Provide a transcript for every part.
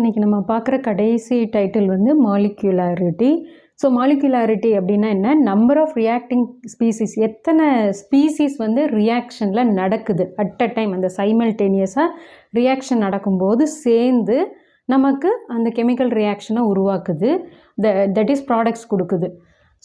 இன்றைக்கி நம்ம பார்க்குற கடைசி டைட்டில் வந்து மாலிக்யூலாரிட்டி. ஸோ மாலிக்யூலாரிட்டி அப்படின்னா என்ன? நம்பர் ஆஃப் ரியாக்டிங் ஸ்பீசிஸ், எத்தனை ஸ்பீசிஸ் வந்து ரியாக்ஷனில் நடக்குது அட் அ டைம், அந்த சைமல்டேனியஸாக ரியாக்ஷன் நடக்கும்போது சேர்ந்து நமக்கு அந்த கெமிக்கல் ரியாக்ஷனை உருவாக்குது, தட் இஸ் ப்ராடக்ட்ஸ் கொடுக்குது.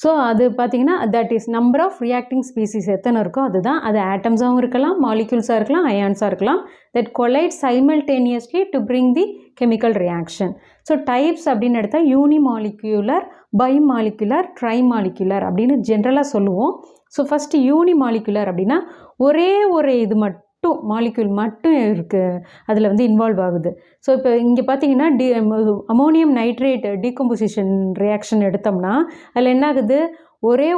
ஸோ அது பார்த்திங்கன்னா that is number of reacting species எத்தனை இருக்கோ அதுதான். அது ஆட்டம்ஸாகவும் இருக்கலாம், மாலிக்யூல்ஸாக இருக்கலாம், அயான்ஸாக இருக்கலாம். That collide simultaneously to bring the chemical reaction. So types அப்படின்னு எடுத்தால் யூனிமாலிக்யூலர், பைமாலிக்யூலர், ட்ரைமாலிக்யூலர் அப்படின்னு ஜென்ரலாக சொல்லுவோம். ஸோ ஃபஸ்ட்டு யூனிமாலிக்யூலர் அப்படின்னா ஒரே ஒரு இது மட்டும் மாலிக்யூல் மட்டும் இருக்குது, அதில் வந்து இன்வால்வ் ஆகுது. ஸோ இப்போ இங்கே பார்த்தீங்கன்னா அமோனியம் நைட்ரேட் டீகம்போசிஷன் ரியாக்ஷன் எடுத்தோம்னா அதில் என்ன ஆகுது? ஒரே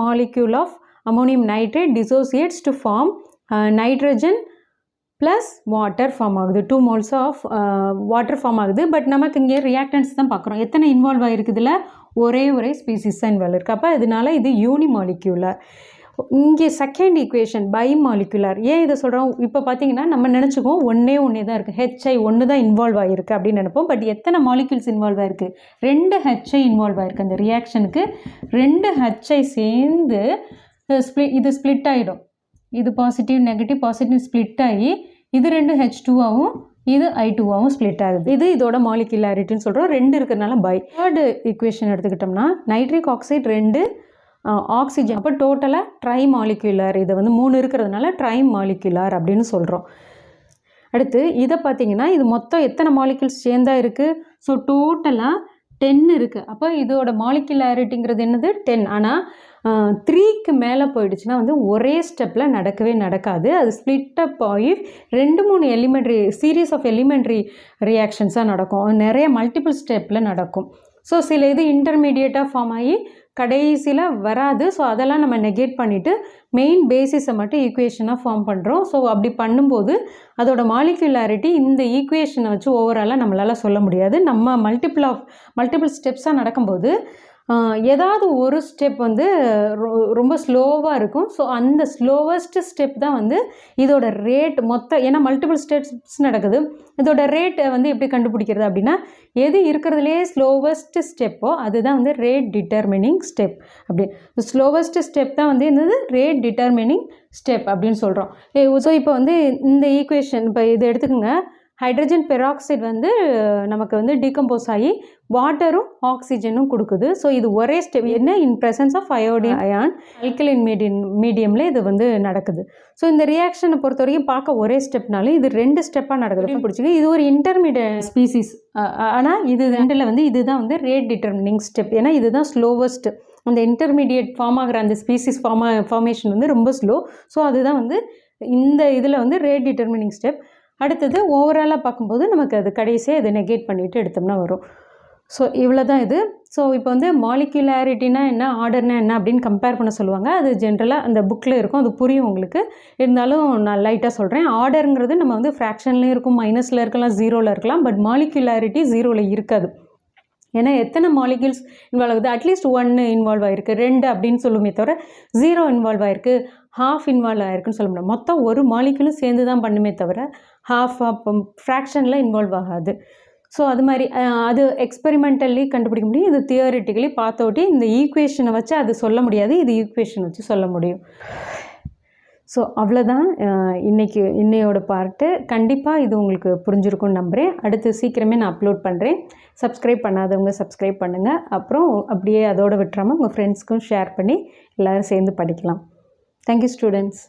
molecule of ammonium nitrate dissociates to form nitrogen plus water form ஆகுது. 2 moles ஆஃப் வாட்டர் ஃபார்ம் ஆகுது. பட் நமக்கு இங்கே ரியாக்டன்ஸ் தான் பார்க்குறோம். எத்தனை இன்வால்வ் ஆகிருக்குதுல? ஒரே ஸ்பீசிஸ் தான் இன்வால்வ் இருக்குது. அப்போ இதனால இது யூனிமாலிக்யூலர். இங்கே செகண்ட் ஈக்குவேஷன் பைமாலிகுலர். ஏன் இதை சொல்கிறோம்? இப்போ பார்த்தீங்கன்னா நம்ம நினச்சிக்குவோம் ஒன்றே தான் இருக்குது, ஹெச்ஐ ஒன்று தான் இன்வால்வ் ஆகிருக்கு அப்படின்னு நினைப்போம். பட் எத்தனை மாலிக்யூல்ஸ் இன்வால்வ் ஆகிருக்கு? 2 ஹெச்ஐ இன்வால்வ் ஆகிருக்கு. அந்த ரியாக்ஷனுக்கு 2 ஹெச்ஐ சேர்ந்து இது ஸ்ப்ளிட் ஆகிடும். இது பாசிட்டிவ் நெகட்டிவ் பாசிட்டிவ் ஸ்ப்ளிட் ஆகி இது 2 H2ஆகவும் இது I2ஆகவும் ஸ்ப்ளிட் ஆகுது. இதோட மாலிகுலாரிட்டின்னு சொல்கிறோம். 2 இருக்கிறதுனால பை. தேர்டு ஈக்குவேஷன் எடுத்துக்கிட்டோம்னா நைட்ரிக் ஆக்சைடு 2 ஆக்சிஜன், அப்போ டோட்டலாக ட்ரை மாலிகுலர். இது வந்து 3 இருக்கிறதுனால ட்ரை மாலிகுலர் அப்படின்னு சொல்கிறோம். அடுத்து இதை பார்த்தீங்கன்னா இது மொத்தம் எத்தனை மாலிகுல்ஸ் சேர்ந்தா இருக்குது? ஸோ டோட்டலாக 10 இருக்குது. அப்போ இதோட மாலிகுலாரிட்டிங்கிறது என்னது? 10. ஆனால் 3க்கு மேலே போயிடுச்சுன்னா வந்து ஒரே ஸ்டெப்பில் நடக்காது. அது ஸ்ப்ளிட் அப் ஆகி 2-3 எலிமெண்ட்ரி சீரீஸ் ஆஃப் எலிமெண்ட்ரி ரியாக்ஷன்ஸாக நடக்கும். நிறைய மல்டிபிள் ஸ்டெப்பில் நடக்கும். ஸோ சில இது இன்டர்மீடியேட்டாக ஃபார்ம் ஆகி கடைசியில் வராது. ஸோ அதெல்லாம் நம்ம நெகேட் பண்ணிவிட்டு மெயின் பேசிஸை மட்டும் ஈக்குவேஷனாக ஃபார்ம் பண்ணுறோம். ஸோ அப்படி பண்ணும்போது அதோட மாலிகுலாரிட்டி இந்த ஈக்குவேஷனை வச்சு ஓவராலாக நம்மளால் சொல்ல முடியாது. நம்ம மல்டிபிள் ஸ்டெப்ஸாக நடக்கும்போது ஏதாவது ஒரு ஸ்டெப் வந்து ரொம்ப ஸ்லோவாக இருக்கும். ஸோ அந்த ஸ்லோவஸ்ட் ஸ்டெப் தான் வந்து இதோட ரேட் மொத்தம். ஏன்னா மல்டிபிள் ஸ்டெப்ஸ் நடக்குது. இதோட ரேட்டை வந்து எப்படி கண்டுபிடிக்கிறது அப்படின்னா, எது இருக்கிறதுலே ஸ்லோவஸ்ட் ஸ்டெப்போ அதுதான் வந்து ரேட் டிட்டர்மினிங் ஸ்டெப். அப்படி ஸ்லோவஸ்ட் ஸ்டெப் தான் வந்து என்னது? ரேட் டிட்டர்மினிங் ஸ்டெப் அப்படின்னு சொல்கிறோம். ஸோ இப்போ வந்து இந்த ஈக்குவேஷன் இப்போ இது எடுத்துக்கோங்க. ஹைட்ரஜன் பெராக்சைடு வந்து நமக்கு வந்து டீகம்போஸ் ஆகி வாட்டரும் ஆக்சிஜனும் கொடுக்குது. ஸோ இது ஒரே ஸ்டெப். என்ன? In presence of iodine ion alkaline மீடியமில் இது வந்து நடக்குது. ஸோ இந்த ரியாக்ஷனை பொறுத்த வரைக்கும் பார்க்க ஒரே ஸ்டெப்னாலும் இது 2 ஸ்டெப்பாக நடக்குது. பிடிச்சிங்க. இது ஒரு இன்டர்மீடியட் ஸ்பீசிஸ். ஆனால் இது 2ல் வந்து இதுதான் வந்து ரேட் டிட்டர்மினிங் ஸ்டெப். ஏன்னா இதுதான் ஸ்லோவஸ்ட். அந்த இன்டர்மீடியட் ஃபார்ம் ஆகிற அந்த ஸ்பீசிஸ் ஃபார்மேஷன் வந்து ரொம்ப ஸ்லோ. ஸோ அதுதான் வந்து இந்த இதில் வந்து ரேட் டிட்டர்மினிங் ஸ்டெப். அடுத்தது ஓவராலாக பார்க்கும்போது நமக்கு அது கடைசியாக இதை நெகேட் பண்ணிவிட்டு எடுத்தோம்னா வரும். ஸோ இவ்வளோ தான் இது. ஸோ இப்போ வந்து மாலிகுலாரிட்டினா என்ன, ஆர்டர்னா என்ன அப்படின்னு கம்பேர் பண்ண சொல்லுவாங்க. அது ஜென்ரலாக அந்த புக்கில் இருக்கும், அது புரியும் உங்களுக்கு. இருந்தாலும் நான் லைட்டாக சொல்கிறேன். ஆர்டருங்கிறது நம்ம வந்து ஃப்ராக்ஷன்லேயும் இருக்கும், மைனஸில் இருக்கலாம், 0ல் இருக்கலாம். பட் மாலிகுலாரிட்டி 0ல் இருக்காது. ஏன்னா எத்தனை மாலிக்யூல்ஸ் இன்வால்வ் ஆகுது? அட்லீஸ்ட் 1 இன்வால்வ் ஆகிருக்கு, 2 அப்படின்னு சொல்லுமே தவிர 0 இன்வால்வ் ஆகிருக்கு, ஹாஃப் இன்வால்வ் ஆகிருக்குன்னு சொல்ல முடியாது. மொத்தம் ஒரு மாலிக்யூலும் சேர்ந்து தான் பண்ணுமே தவிர ஹாஃப் ஃப்ராக்ஷனில் இன்வால்வ் ஆகாது. ஸோ அது மாதிரி அது எக்ஸ்பெரிமெண்டல்லி கண்டுபிடிக்க முடியும். இது தியரிட்டிக்கலி பார்த்தோட்டி இந்த ஈக்குவேஷனை வச்சு அது சொல்ல முடியாது, இது ஈக்குவேஷன் வச்சு சொல்ல முடியும். ஸோ அவ்வளோதான் இன்னையோட பார்ட்டு. கண்டிப்பாக இது உங்களுக்கு புரிஞ்சிருக்கும்னு நம்புகிறேன். அடுத்து சீக்கிரமே நான் அப்லோட் பண்ணுறேன். சப்ஸ்கிரைப் பண்ணாதவங்க சப்ஸ்கிரைப் பண்ணுங்கள். அப்புறம் அப்படியே அதோடு விட்டுறாமல் உங்கள் ஃப்ரெண்ட்ஸ்க்கும் ஷேர் பண்ணி எல்லோரும் சேர்ந்து படிக்கலாம். Thank you students.